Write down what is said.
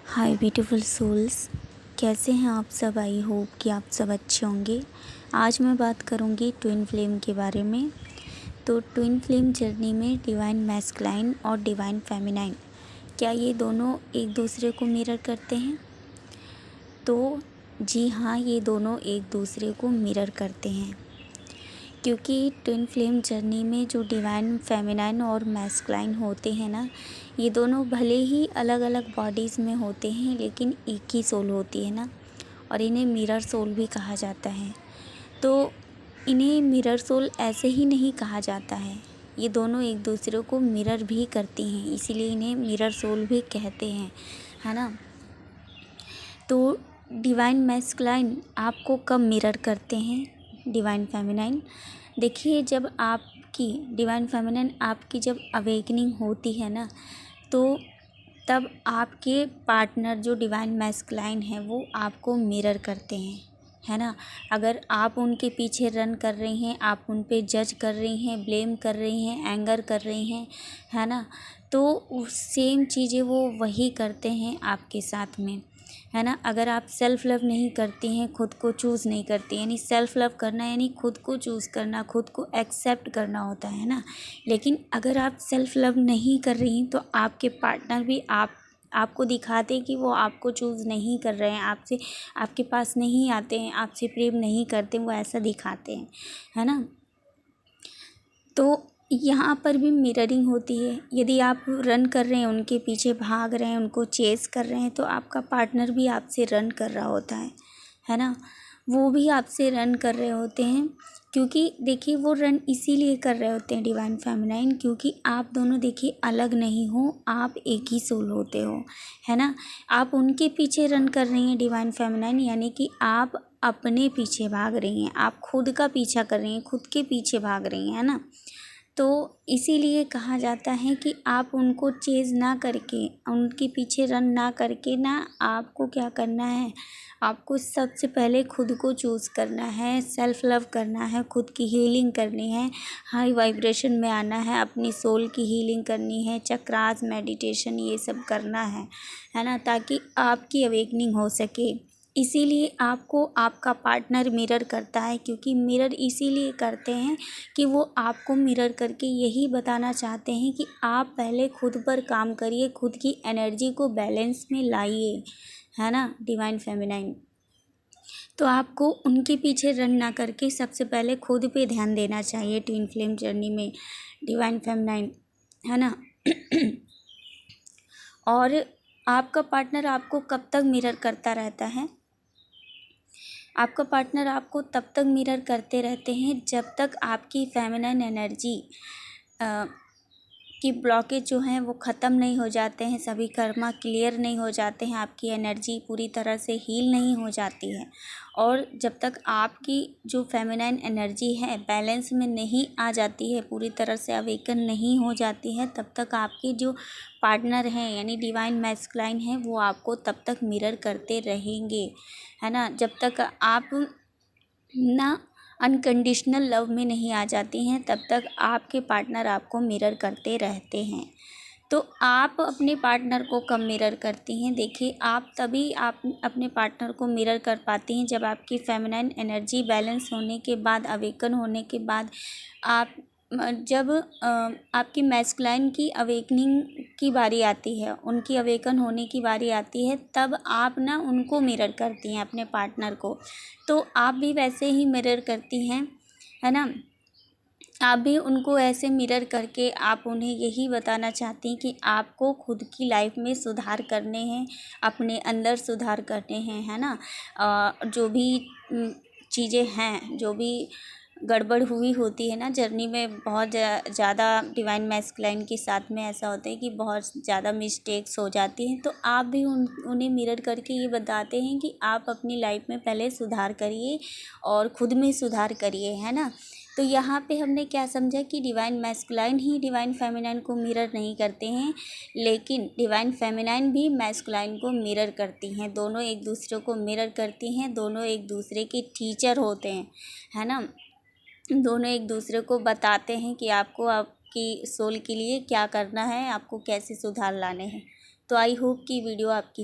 हाय beautiful souls, कैसे हैं आप सब। आई होप कि आप सब अच्छे होंगे। आज मैं बात करूंगी ट्विन फ्लेम के बारे में। तो ट्विन फ्लेम जर्नी में डिवाइन मैस्कुलाइन और डिवाइन फेमिनाइन, क्या ये दोनों एक दूसरे को मिरर करते हैं? तो जी हाँ, ये दोनों एक दूसरे को मिरर करते हैं, क्योंकि ट्विन फ्लेम जर्नी में जो डिवाइन फेमिनाइन और मैस्कुलाइन होते हैं ना, ये दोनों भले ही अलग अलग बॉडीज़ में होते हैं, लेकिन एक ही सोल होती है ना, और इन्हें मिरर सोल भी कहा जाता है। तो इन्हें मिरर सोल ऐसे ही नहीं कहा जाता है, ये दोनों एक दूसरे को मिरर भी करती हैं, इसीलिए इन्हें मिरर सोल भी कहते हैं, है ना। तो डिवाइन मैस्कुलाइन आपको कब मिरर करते हैं डिवाइन फेमिनाइन? देखिए, जब आपकी डिवाइन फेमिनाइन आपकी जब अवेकनिंग होती है ना, तो तब आपके पार्टनर जो डिवाइन मैस्कुलाइन है वो आपको मिरर करते हैं, है ना। अगर आप उनके पीछे रन कर रही हैं, आप उन पे जज कर रही हैं, ब्लेम कर रही हैं, एंगर कर रही हैं, है ना, तो सेम चीज़ें वो वही करते हैं आपके साथ में, है ना। अगर आप सेल्फ़ लव नहीं करती हैं, खुद को चूज़ नहीं करती, यानी सेल्फ़ लव करना यानी खुद को चूज़ करना, खुद को एक्सेप्ट करना होता है ना। लेकिन अगर आप सेल्फ़ लव नहीं कर रही तो आपके पार्टनर भी आपको दिखाते हैं कि वो आपको चूज़ नहीं कर रहे हैं, आपसे आपके पास नहीं आते हैं, आपसे प्रेम नहीं करते, वो ऐसा दिखाते हैं, है ना। तो यहाँ पर भी मिररिंग होती है। यदि आप रन कर रहे हैं, उनके पीछे भाग रहे हैं, उनको चेस कर रहे हैं, तो आपका पार्टनर भी आपसे रन कर रहा होता है ना। वो भी आपसे रन कर रहे होते हैं, क्योंकि देखिए वो रन इसीलिए कर रहे होते हैं डिवाइन फेमिनाइन, क्योंकि आप दोनों देखिए अलग नहीं हो, आप एक ही सोल होते हो, है ना। आप उनके पीछे रन कर रही हैं डिवाइन फेमिनाइन, यानी कि आप अपने पीछे भाग रही हैं, आप खुद का पीछा कर रही हैं, खुद के पीछे भाग रही हैं, है ना। तो इसीलिए कहा जाता है कि आप उनको चेज़ ना करके, उनके पीछे रन ना करके ना, आपको क्या करना है, आपको सबसे पहले खुद को चूज़ करना है, सेल्फ़ लव करना है, खुद की हीलिंग करनी है, हाई वाइब्रेशन में आना है, अपनी सोल की हीलिंग करनी है, चक्रास, मेडिटेशन, ये सब करना है ना, ताकि आपकी अवेकनिंग हो सके। इसीलिए आपको आपका पार्टनर मिरर करता है, क्योंकि मिरर इसीलिए करते हैं कि वो आपको मिरर करके यही बताना चाहते हैं कि आप पहले खुद पर काम करिए, खुद की एनर्जी को बैलेंस में लाइए, है ना डिवाइन फेमिनाइन। तो आपको उनके पीछे रन ना करके सबसे पहले खुद पे ध्यान देना चाहिए ट्विन फ्लेम जर्नी में डिवाइन फेमिनाइन, है ना। और आपका पार्टनर आपको कब तक मिरर करता रहता है? आपका पार्टनर आपको तब तक मिरर करते रहते हैं जब तक आपकी फेमिनिन एनर्जी की ब्लॉकेज जो हैं वो ख़त्म नहीं हो जाते हैं, सभी कर्मा क्लियर नहीं हो जाते हैं, आपकी एनर्जी पूरी तरह से हील नहीं हो जाती है। और जब तक आपकी जो फेमिनिन एनर्जी है बैलेंस में नहीं आ जाती है, पूरी तरह से अवेकन नहीं हो जाती है, तब तक आपके जो पार्टनर हैं यानी डिवाइन मैस्कुलाइन हैं वो आपको तब तक मिरर करते रहेंगे, है ना। जब तक आप ना अनकंडीशनल लव में नहीं आ जाती हैं तब तक आपके पार्टनर आपको मिरर करते रहते हैं। तो आप अपने पार्टनर को कब मिरर करती हैं? देखिए, आप अपने पार्टनर को मिरर कर पाती हैं जब आपकी फेमिनिन एनर्जी बैलेंस होने के बाद, अवेकन होने के बाद, आप जब आपकी मैस्कुलाइन की अवेकनिंग की बारी आती है, उनकी अवेकन होने की बारी आती है, तब आप ना उनको मिरर करती हैं, अपने पार्टनर को। तो आप भी वैसे ही मिरर करती हैं, है ना। आप भी उनको ऐसे मिरर करके आप उन्हें यही बताना चाहती हैं कि आपको खुद की लाइफ में सुधार करने हैं, अपने अंदर सुधार करने हैं, है ना। जो भी चीज़ें हैं, जो भी गड़बड़ हुई होती है ना जर्नी में, बहुत ज़्यादा डिवाइन मैस्कुलाइन के साथ में ऐसा होता है कि बहुत ज़्यादा मिस्टेक्स हो जाती हैं, तो आप भी उन्हें मिरर करके ये बताते हैं कि आप अपनी लाइफ में पहले सुधार करिए और खुद में सुधार करिए, है ना। तो यहाँ पे हमने क्या समझा कि डिवाइन मैस्कुलाइन ही डिवाइन फेमिनाइन को मिरर नहीं करते हैं, लेकिन डिवाइन फेमिनाइन भी मैस्कुलाइन को मिरर करती हैं, दोनों एक दूसरे को मिरर करती हैं, दोनों एक दूसरे के टीचर होते हैं, है ना। दोनों एक दूसरे को बताते हैं कि आपको आपकी सोल के लिए क्या करना है, आपको कैसे सुधार लाने हैं। तो आई होप कि वीडियो आपकी